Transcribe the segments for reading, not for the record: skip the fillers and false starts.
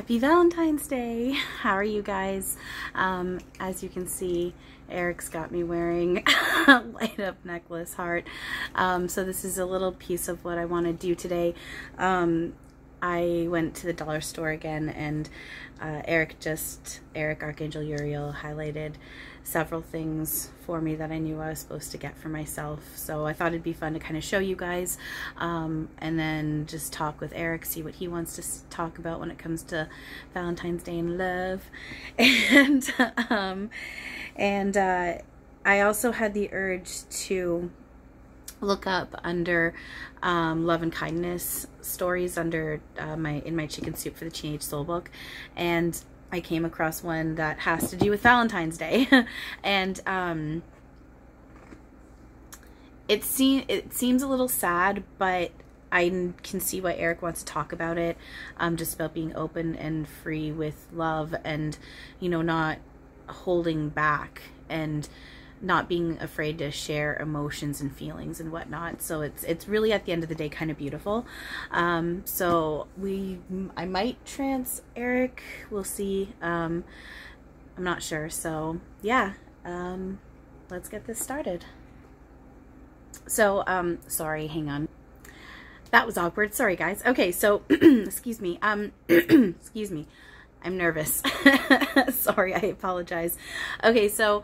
Happy Valentine's Day! How are you guys? As you can see, Eric's got me wearing a light up necklace heart. So this is a little piece of what I want to do today. I went to the dollar store again, and Erik, Archangel Uriel, highlighted several things for me that I knew I was supposed to get for myself. So I thought it'd be fun to kind of show you guys, and then just talk with Erik, see what he wants to talk about when it comes to Valentine's Day and love. And I also had the urge to look up under love and kindness stories under in my chicken soup for the Teenage Soul book, and I came across one that has to do with Valentine's Day. And it seems a little sad, but I can see why Erik wants to talk about it, just about being open and free with love, and, you know, not holding back and not being afraid to share emotions and feelings and whatnot. So it's really, at the end of the day, kind of beautiful. So I might trance Erik, we'll see. I'm not sure. So yeah, let's get this started. So sorry, hang on, that was awkward. Sorry guys. Okay, so excuse me, excuse me, I'm nervous. Sorry, I apologize. Okay, so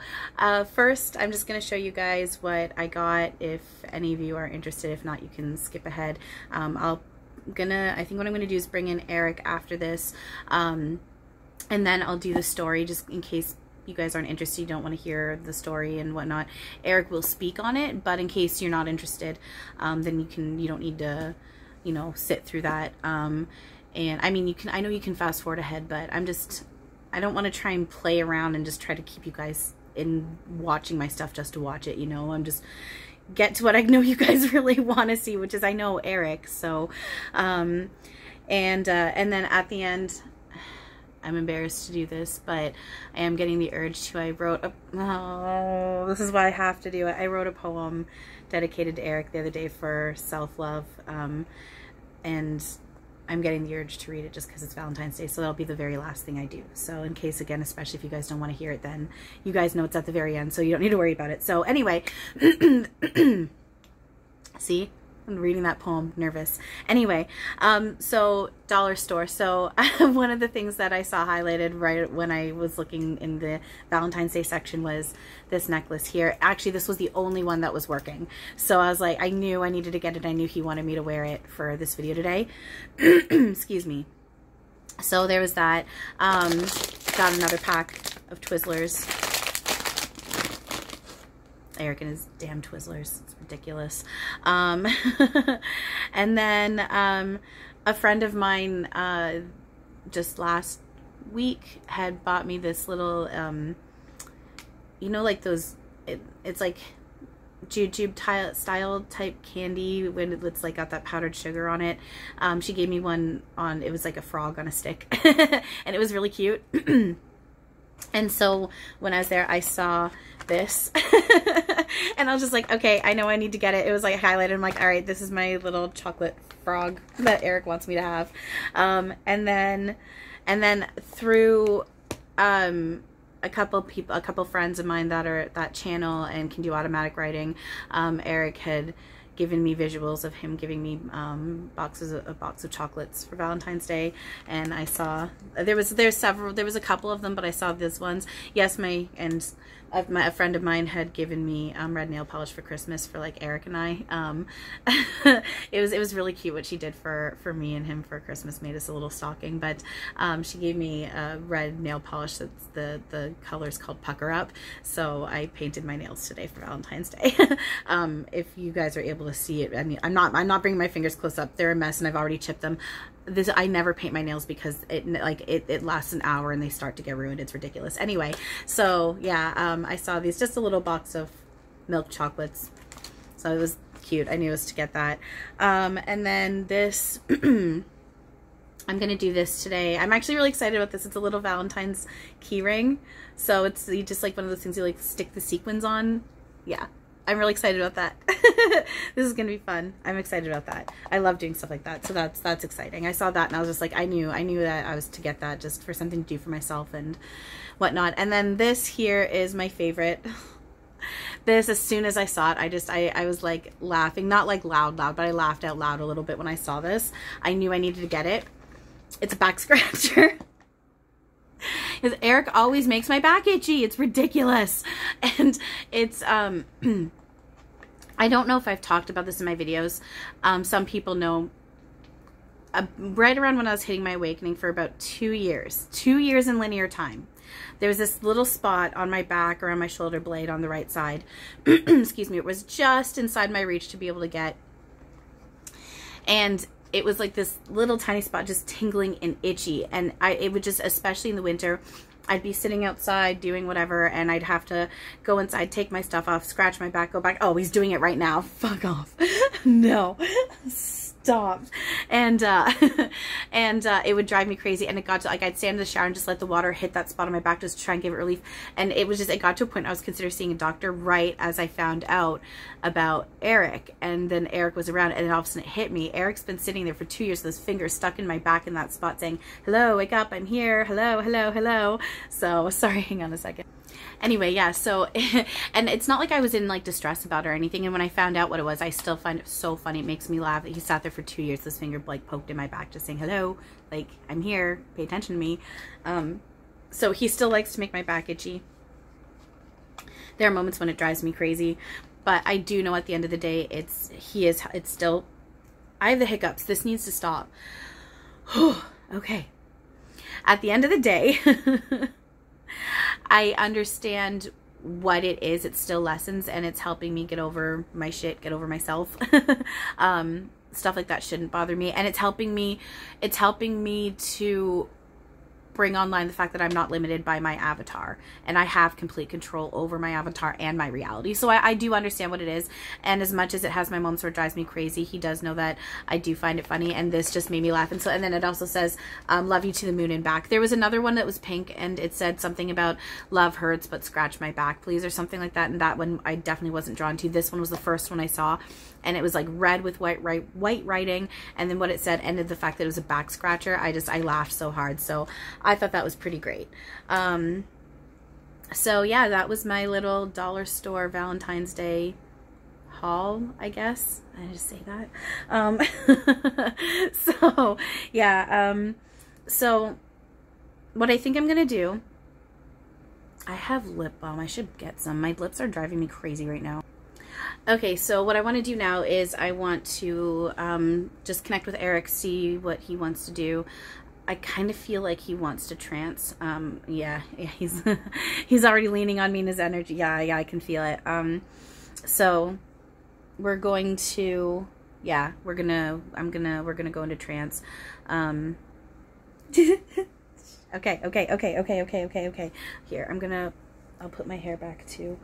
first I'm just going to show you guys what I got, if any of you are interested. If not, you can skip ahead. I think what I'm going to do is bring in Erik after this, and then I'll do the story, just in case you guys aren't interested, you don't want to hear the story and whatnot. Erik will speak on it, but in case you're not interested, then you don't need to, you know, sit through that. And I mean, I know you can fast forward ahead, but I don't want to try and play around and just try to keep you guys in watching my stuff just to watch it, you know. I'm just get to what I know you guys really want to see, which is, I know, Erik. So, and then at the end, I'm embarrassed to do this, but I am getting the urge to, this is why I have to do it. I wrote a poem dedicated to Erik the other day for self-love, and I'm getting the urge to read it just because it's Valentine's Day, so that'll be the very last thing I do. So in case, again, especially if you guys don't want to hear it, then you guys know it's at the very end, so you don't need to worry about it. So anyway, see, I'm reading that poem, nervous. Anyway, so dollar store. So one of the things that I saw highlighted right when I was looking in the Valentine's Day section was this necklace here. Actually, this was the only one that was working. So I was like, I knew I needed to get it. I knew he wanted me to wear it for this video today. Excuse me. So there was that. Got another pack of Twizzlers. Erik and his damn Twizzlers. It's ridiculous. And then a friend of mine just last week had bought me this little, you know, like those, it's like jujube style type candy when it's like got that powdered sugar on it. She gave me one it was like a frog on a stick, and it was really cute. And so when I was there, I saw this and I was just like, okay, I know I need to get it. It was like highlighted. I'm like, all right, this is my little chocolate frog that Erik wants me to have. And then through a couple friends of mine that are that channel and can do automatic writing, Erik had given me visuals of him giving me a box of chocolates for Valentine's Day, and I saw there was a couple of them, but I saw these ones. Yes, a friend of mine had given me red nail polish for Christmas for like Erik and I. It was really cute what she did for me and him for Christmas. Made us a little stocking, but she gave me a red nail polish that's the color's called Pucker Up. So I painted my nails today for Valentine's Day. If you guys are able to see it, I mean, I'm not bringing my fingers close up. They're a mess, and I've already chipped them. I never paint my nails because it lasts an hour and they start to get ruined. It's ridiculous. Anyway, so yeah, I saw these, just a little box of milk chocolates, so it was cute. I knew it was to get that. And then this, I'm gonna do this today. I'm actually really excited about this. It's a little Valentine's key ring, so it's just like one of those things you like stick the sequins on. Yeah, I'm really excited about that. This is gonna be fun. I'm excited about that. I love doing stuff like that, so that's exciting. I saw that and I was just like, I knew that I was to get that just for something to do for myself and whatnot. And then this here is my favorite. This, as soon as I saw it, I was like laughing, not like loud, but I laughed out loud a little bit when I saw this. I knew I needed to get it. It's a back scratcher. Because Erik always makes my back itchy. It's ridiculous. And it's, I don't know if I've talked about this in my videos. Some people know, right around when I was hitting my awakening for about 2 years in linear time, there was this little spot on my back around my shoulder blade on the right side. Excuse me. It was just inside my reach to be able to get. And it was like this little tiny spot just tingling and itchy. And it would just, especially in the winter, I'd be sitting outside doing whatever, and I'd have to go inside, take my stuff off, scratch my back, go back. Oh, he's doing it right now. Fuck off. No. Stop. And it would drive me crazy. And it got to, like, I'd stand in the shower and just let the water hit that spot on my back just to try and give it relief. And it was just, it got to a point I was considering seeing a doctor right as I found out about Erik. And then Erik was around, and then all of a sudden it hit me. Erik's been sitting there for 2 years with his fingers stuck in my back in that spot saying, hello, wake up, I'm here. Hello, hello, hello. So sorry, hang on a second. Anyway, yeah, so, and it's not like I was in, like, distress about it or anything, and when I found out what it was, I still find it so funny. It makes me laugh that he sat there for 2 years, this finger, like, poked in my back, just saying, hello, like, I'm here, pay attention to me. So he still likes to make my back itchy. There are moments when it drives me crazy, but I do know at the end of the day, it's still, I have the hiccups. This needs to stop. Okay. At the end of the day, I understand what it is. It's still lessons, and it's helping me get over my shit, get over myself. Stuff like that shouldn't bother me. And it's helping me to bring online the fact that I'm not limited by my avatar, and I have complete control over my avatar and my reality. So I do understand what it is, and as much as it has my moments where it drives me crazy, he does know that I do find it funny, and this just made me laugh. And so, and then it also says, love you to the moon and back. There was another one that was pink, and it said something about love hurts, but scratch my back, please, or something like that, and that one I definitely wasn't drawn to. This one was the first one I saw, and it was like red with white writing, and then what it said ended the fact that it was a back scratcher. I laughed so hard. So I thought that was pretty great. So yeah, that was my little dollar store Valentine's Day haul, I guess. I just say that. So yeah, so what I think I'm gonna do, I have lip balm. I should get some. My lips are driving me crazy right now. Okay, so what I want to do now is I want to just connect with Erik, see what he wants to do. I kind of feel like he wants to trance. Yeah, he's he's already leaning on me in his energy. Yeah, I can feel it. So we're going to, yeah, we're gonna go into trance. Okay. Here, I'll put my hair back too.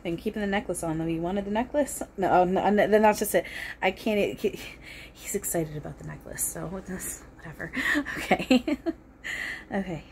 And keeping the necklace on, though. You wanted the necklace? No, then that's just it. I can't. He's excited about the necklace, so whatever. Okay. Okay.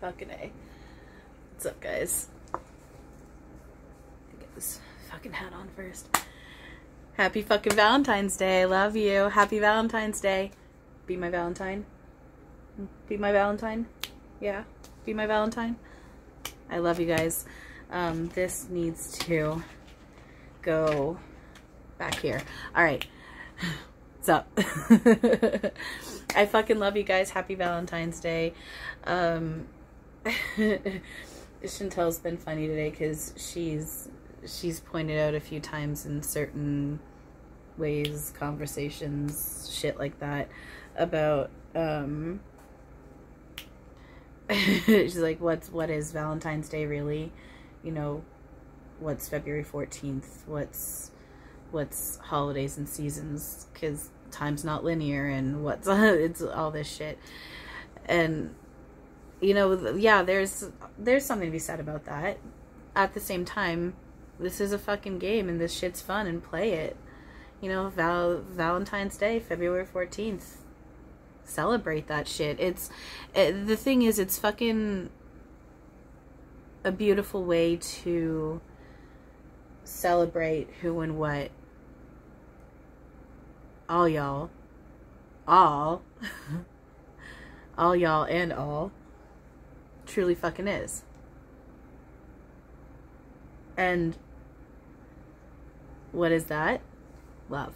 Fucking A. What's up, guys? Get this fucking hat on first. Happy fucking Valentine's Day. I love you. Happy Valentine's Day. Be my Valentine. Be my Valentine. Yeah. Be my Valentine. I love you guys. This needs to go back here. All right. What's up? I fucking love you guys. Happy Valentine's Day. Chantal's been funny today because she's pointed out a few times in certain ways, conversations, shit like that, about she's like, what is Valentine's Day really? You know, what's February 14th? What's holidays and seasons? Because time's not linear, and it's all this shit. And you know, yeah, there's something to be said about that. At the same time, this is a fucking game, and this shit's fun, and play it. You know, Valentine's Day, February 14th. Celebrate that shit. The thing is, it's fucking a beautiful way to celebrate who and what all y'all truly fucking is. And what is that? Love.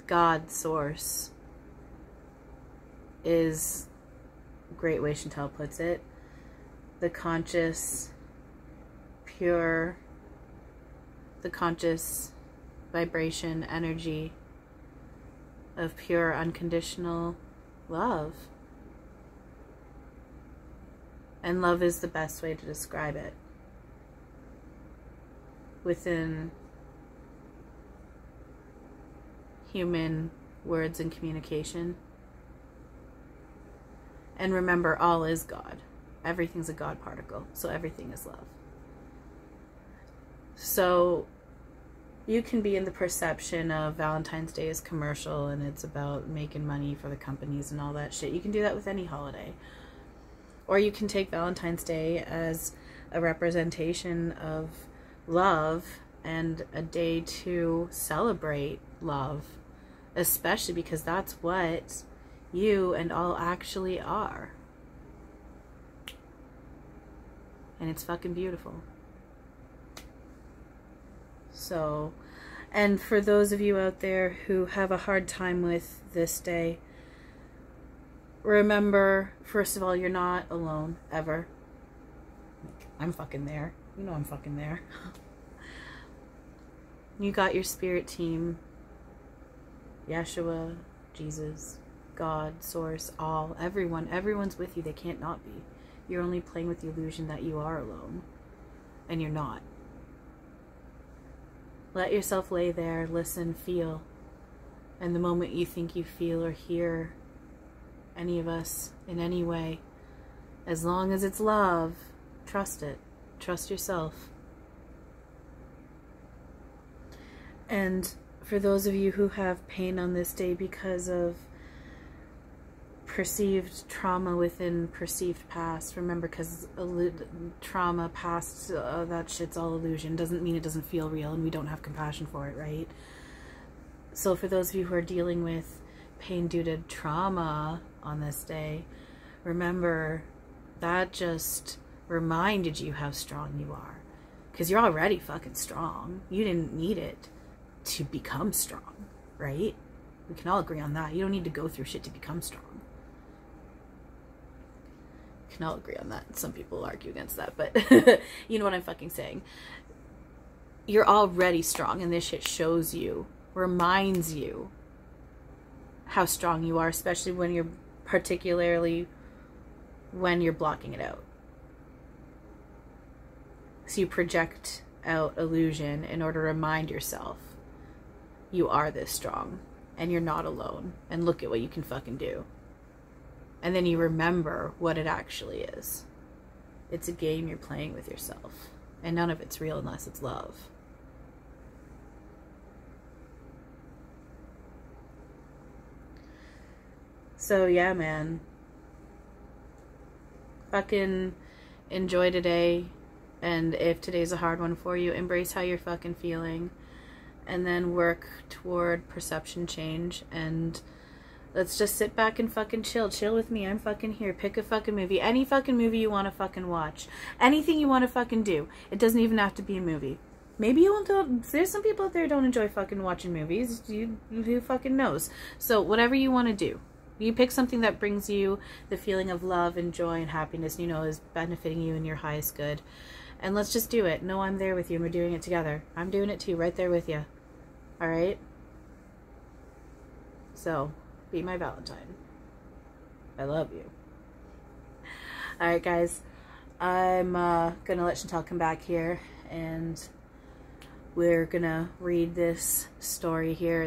God, source, is a great way Chantal puts it. The conscious, pure, the conscious vibration, energy of pure, unconditional love. And love is the best way to describe it within human words and communication. And remember, all is God. Everything's a God particle, so everything is love. So you can be in the perception of Valentine's Day is commercial and it's about making money for the companies and all that shit. You can do that with any holiday. Or you can take Valentine's Day as a representation of love and a day to celebrate love. Especially because that's what you and all actually are. And it's fucking beautiful. So, and for those of you out there who have a hard time with this day, remember, first of all, you're not alone, ever. I'm fucking there. You know I'm fucking there. You got your spirit team. Yeshua, Jesus, God, source, all, everyone. Everyone's with you. They can't not be. You're only playing with the illusion that you are alone. And you're not. Let yourself lay there, listen, feel. And the moment you think you feel or hear any of us in any way, as long as it's love, trust it. Trust yourself. And for those of you who have pain on this day because of perceived trauma within perceived past, remember, because trauma past, that shit's all illusion. Doesn't mean it doesn't feel real, and we don't have compassion for it, right? So for those of you who are dealing with pain due to trauma on this day, remember that just reminded you how strong you are, because you're already fucking strong. You didn't need it to become strong, right? We can all agree on that. You don't need to go through shit to become strong. We can all agree on that. Some people argue against that, but you know what I'm fucking saying. You're already strong, and this shit shows you, reminds you how strong you are, especially when you're, particularly when you're blocking it out. So you project out illusion in order to remind yourself you are this strong and you're not alone, and look at what you can fucking do. And then you remember what it actually is. It's a game you're playing with yourself, and none of it's real unless it's love. So yeah, man, fucking enjoy today. And if today's a hard one for you, embrace how you're fucking feeling. And then work toward perception change. And let's just sit back and fucking chill. Chill with me. I'm fucking here. Pick a fucking movie. Any fucking movie you want to fucking watch. Anything you want to fucking do. It doesn't even have to be a movie. Maybe you won't. There's some people out there who don't enjoy fucking watching movies. Who fucking knows? So whatever you want to do. You pick something that brings you the feeling of love and joy and happiness, you know, is benefiting you in your highest good. And let's just do it. No, I'm there with you and we're doing it together. I'm doing it too, right there with you. Alright? So, be my Valentine. I love you. Alright, guys. I'm gonna let Chantal come back here and we're gonna read this story here.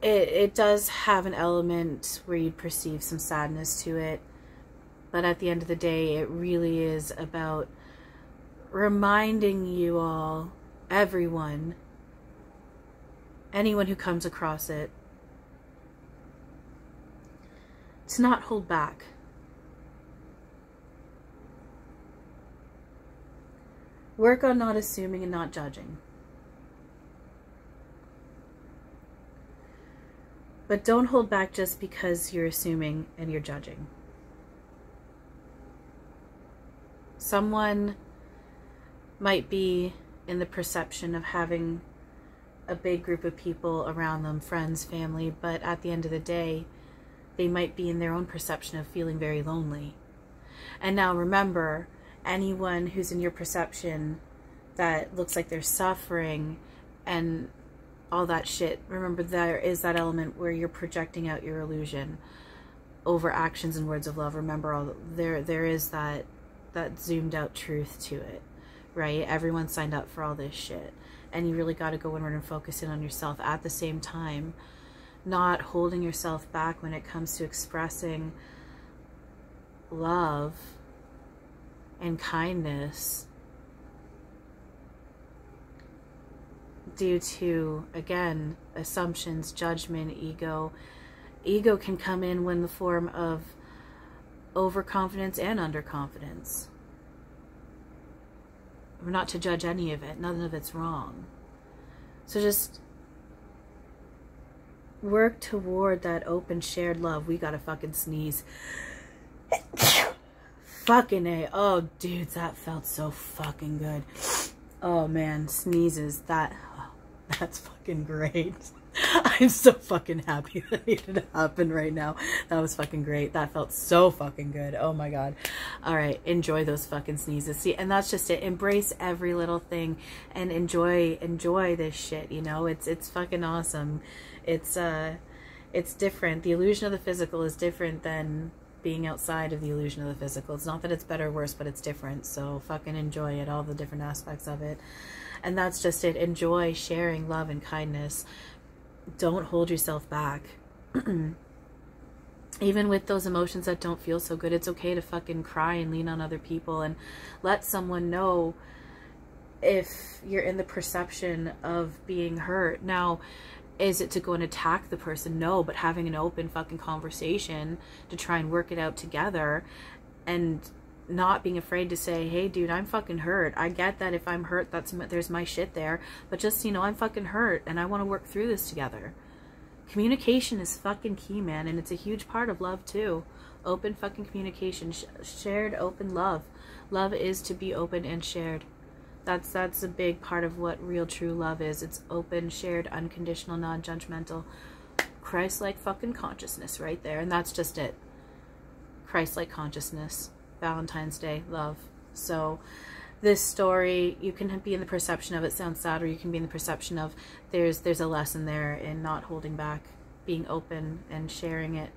It does have an element where you perceive some sadness to it, but at the end of the day, it really is about reminding you all, everyone, anyone who comes across it, to not hold back. Work on not assuming and not judging. But don't hold back just because you're assuming and you're judging. Someone might be in the perception of having a big group of people around them, friends, family, but at the end of the day, they might be in their own perception of feeling very lonely. And now remember, anyone who's in your perception that looks like they're suffering and all that shit, remember there is that element where you're projecting out your illusion over actions and words of love. Remember, there is that zoomed out truth to it, right? Everyone signed up for all this shit, and you really got to go inward and focus in on yourself at the same time, not holding yourself back when it comes to expressing love and kindness due to, again, assumptions, judgment, ego. Ego can come in when the form of overconfidence and underconfidence. We're not to judge any of it. None of it's wrong. So just work toward that open, shared love. We gotta fucking sneeze. Fucking A. Oh, dudes, that felt so fucking good. Oh, man. Sneezes. That's fucking great. I'm so fucking happy that needed to happen right now. That was fucking great. That felt so fucking good. Oh my god. Alright, enjoy those fucking sneezes. See, and that's just it. Embrace every little thing and enjoy this shit, you know? It's fucking awesome. It's different. The illusion of the physical is different than being outside of the illusion of the physical. It's not that it's better or worse, but it's different. So fucking enjoy it, all the different aspects of it. And that's just it. Enjoy sharing love and kindness. Don't hold yourself back. Even with those emotions that don't feel so good, it's okay to fucking cry and lean on other people and let someone know if you're in the perception of being hurt. Now, is it to go and attack the person? No, but having an open fucking conversation to try and work it out together and not being afraid to say, hey dude, I'm fucking hurt. I get that if I'm hurt, there's my shit there, but just, you know, I'm fucking hurt and I want to work through this together. Communication is fucking key, man, and it's a huge part of love too. Open fucking communication, shared open love. Love is to be open and shared. That's a big part of what real true love is. It's open, shared, unconditional, non-judgmental, Christ-like fucking consciousness right there, and that's just it. Christ-like consciousness. Valentine's Day, love. So this story, you can be in the perception of it sounds sad, or you can be in the perception of there's a lesson there in not holding back, being open and sharing it.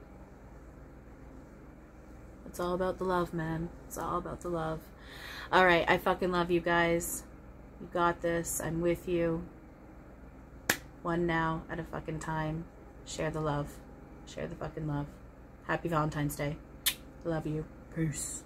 It's all about the love, man. It's all about the love. All right, I fucking love you guys. You got this. I'm with you. One now at a fucking time. Share the love. Share the fucking love. Happy Valentine's Day. Love you. Peace.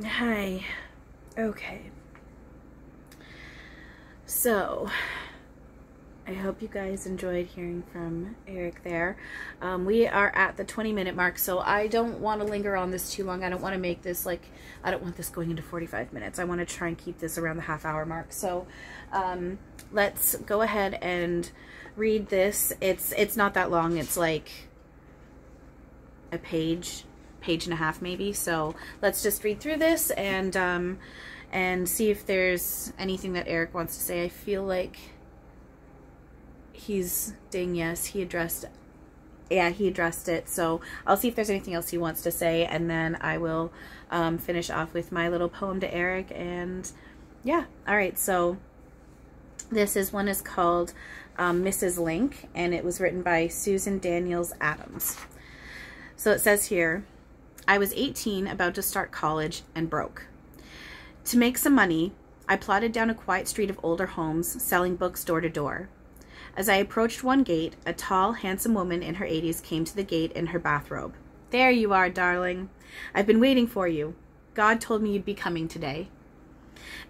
Hi. Okay. So, I hope you guys enjoyed hearing from Erik there. We are at the 20-minute mark, so I don't want to linger on this too long. I don't want to make this like, I don't want this going into 45 minutes. I want to try and keep this around the half-hour mark. So let's go ahead and read this. It's not that long. It's like a page and a half maybe. So let's just read through this and see if there's anything that Erik wants to say. I feel like he's ding, yes, he addressed it. So I'll see if there's anything else he wants to say, and then I will finish off with my little poem to Erik. And yeah, all right, so this one is called Mrs. Link, and it was written by Susan Daniels Adams. So it says here, I was 18, about to start college, and broke. To make some money, I plodded down a quiet street of older homes, selling books door to door. As I approached one gate, a tall, handsome woman in her 80s came to the gate in her bathrobe. There you are, darling. I've been waiting for you. God told me you'd be coming today.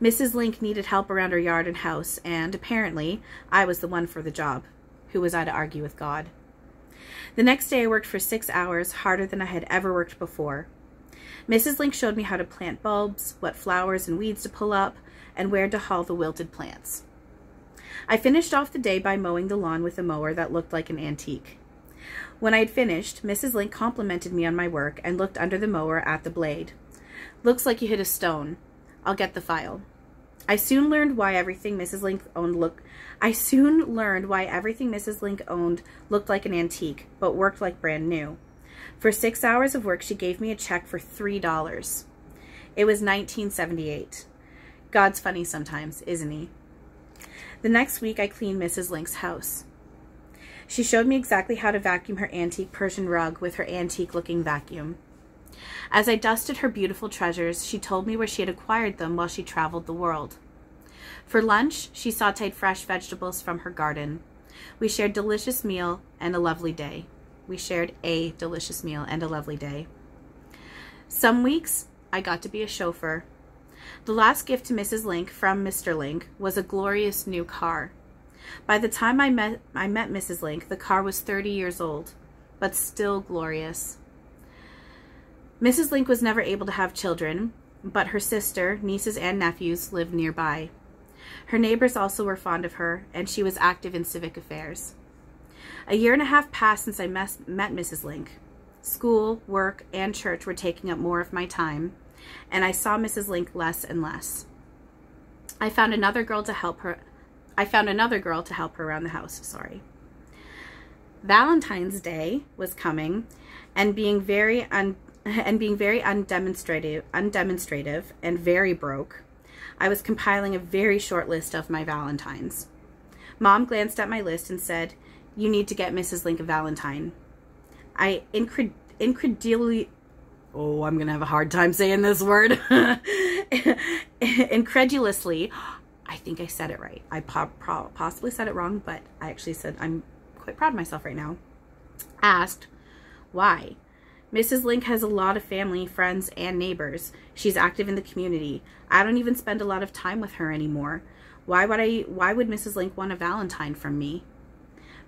Mrs. Link needed help around her yard and house, and apparently, I was the one for the job. Who was I to argue with God? The next day I worked for 6 hours, harder than I had ever worked before. Mrs. Link showed me how to plant bulbs, what flowers and weeds to pull up, and where to haul the wilted plants. I finished off the day by mowing the lawn with a mower that looked like an antique. When I had finished, Mrs. Link complimented me on my work and looked under the mower at the blade. Looks like you hit a stone. I'll get the file. I soon learned why everything Mrs. Link owned looked like an antique, but worked like brand new. For 6 hours of work, she gave me a check for $3. It was 1978. God's funny sometimes, isn't he? The next week, I cleaned Mrs. Link's house. She showed me exactly how to vacuum her antique Persian rug with her antique-looking vacuum. As I dusted her beautiful treasures, she told me where she had acquired them while she traveled the world. For lunch, she sautéed fresh vegetables from her garden. We shared a delicious meal and a lovely day. Some weeks, I got to be a chauffeur. The last gift to Mrs. Link from Mr. Link was a glorious new car. By the time I met Mrs. Link, the car was 30 years old, but still glorious. Mrs. Link was never able to have children, but her sister, nieces, and nephews lived nearby. Her neighbors also were fond of her, and she was active in civic affairs. A year and a half passed since I met Mrs. Link. School, work, and church were taking up more of my time, and I saw Mrs. Link less and less. I found another girl to help her around the house, Valentine's Day was coming, and being very undemonstrative and very broke, I was compiling a very short list of my Valentines. Mom glanced at my list and said, "You need to get Mrs. Link a Valentine." I incredulously, oh, I'm going to have a hard time saying this word. Incredulously, I think I said it right. I possibly said it wrong, but I actually said, I'm quite proud of myself right now. Asked, why? Mrs. Link has a lot of family, friends, and neighbors. She's active in the community. I don't even spend a lot of time with her anymore. Why would Mrs. Link want a Valentine from me?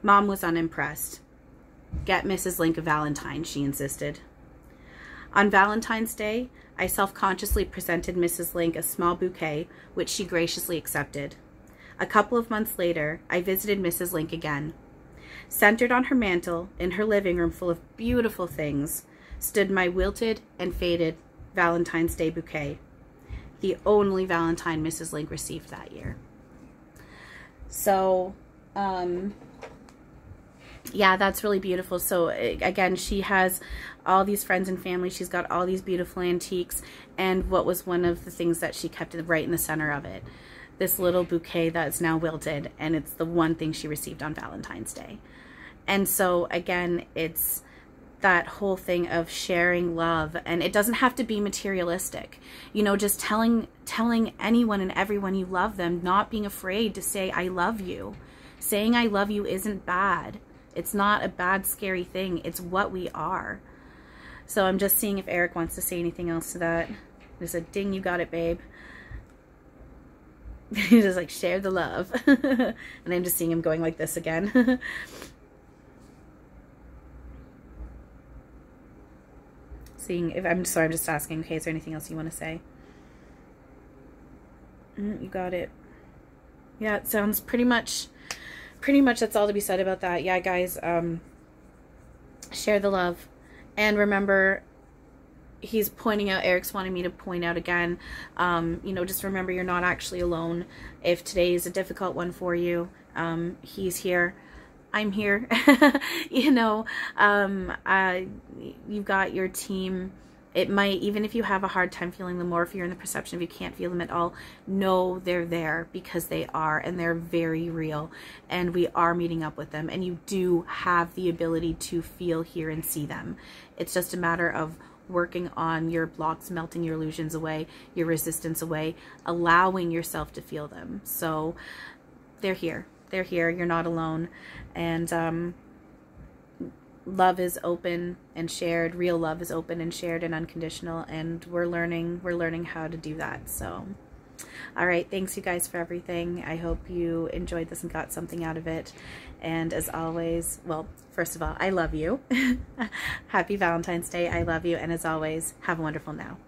Mom was unimpressed. Get Mrs. Link a Valentine, she insisted. On Valentine's Day, I self-consciously presented Mrs. Link a small bouquet, which she graciously accepted. A couple of months later, I visited Mrs. Link again. Centered on her mantel, in her living room full of beautiful things, stood my wilted and faded Valentine's Day bouquet, the only Valentine Mrs. Link received that year. So, yeah, that's really beautiful. So again, she has all these friends and family. She's got all these beautiful antiques. And what was one of the things that she kept right in the center of it? This little bouquet that's now wilted. And it's the one thing she received on Valentine's Day. And so again, it's that whole thing of sharing love. And it doesn't have to be materialistic. You know, just telling anyone and everyone you love them, not being afraid to say, I love you. Saying I love you isn't bad. It's not a bad, scary thing. It's what we are. So I'm just seeing if Erik wants to say anything else to that. I said, ding, you got it, babe. He's just like, share the love. And I'm just seeing him going like this again. Seeing if, I'm sorry, I'm just asking, okay, is there anything else you want to say? You got it. Yeah, it sounds pretty much that's all to be said about that. Yeah, guys, share the love. And remember, he's pointing out, Eric's wanting me to point out again, you know, just remember you're not actually alone. If today is a difficult one for you, he's here. I'm here. You know, you've got your team. It might, even if you have a hard time feeling them, or if you're in the perception of you can't feel them at all, know they're there, because they are, and they're very real, and we are meeting up with them, and you do have the ability to feel, hear, and see them. It's just a matter of working on your blocks, melting your illusions away, your resistance away, allowing yourself to feel them. So they're here. They're here. You're not alone. And love is open and shared. Real love is open and shared and unconditional, and we're learning how to do that. So all right, thanks you guys for everything. I hope you enjoyed this and got something out of it. And as always, well, first of all, I love you. Happy Valentine's Day. I love you. And as always, have a wonderful now.